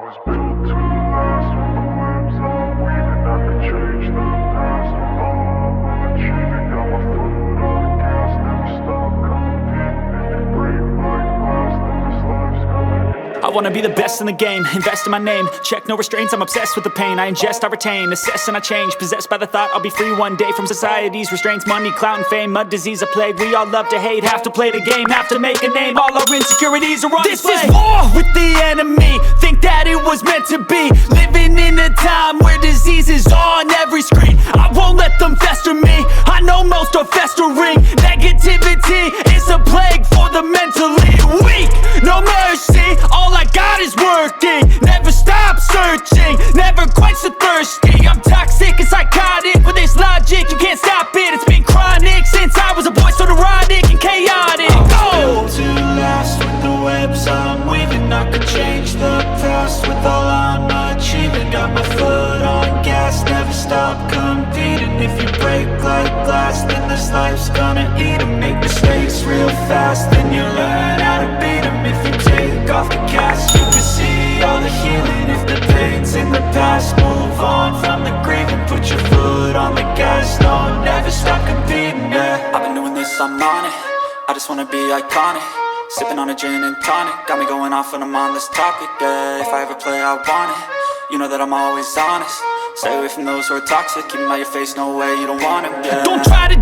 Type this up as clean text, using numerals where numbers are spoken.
was built to last. With the webs I'm weaving, I could change the past. With all I'm achieving, got my foot on gas. Never stop competing. If you break like glass, then this life's gonna end. I wanna be the best in the game, invest in my name. Check no restraints, I'm obsessed with the pain. I ingest, I retain, assess and I change. Possessed by the thought I'll be free one day from society's restraints. Money, clout and fame, mud, disease, a plague. We all love to hate, have to play the game, have to make a name. All our insecurities are on display. This is war with the enemy, think that it was meant to be. Living in a time where disease is on every screen. I won't let them fester me, I know most are festering. Negativity is a plague for the mentally weak. No mercy, all I got is working. Never stop searching, never quench the thirsty. I'm toxic and psychotic, with this logic you can't stop it. It's been chronic since I was a boy, so neurotic and chaotic. Built to last. With the webs I'm weaving, I could change the past. With all I'm achieving, got my foot on gas. Never stop competing. If you break like glass, then this life's gonna eat 'em. Make mistakes real fast, then you learn how to beat 'em. If you take off the cast, you can see all the healing. If the pain's in the past, move on from the grave and put your foot on the gas. No, never stop competing, yeah. I've been doing this, I'm on it. I just wanna be iconic. Sipping on a gin and tonic, got me going off when I'm on this topic, yeah. If I ever play, I want it. You know that I'm always honest. Stay away from those who are toxic. Keep them out your face, no way, you don't want them, yeah. Don't try to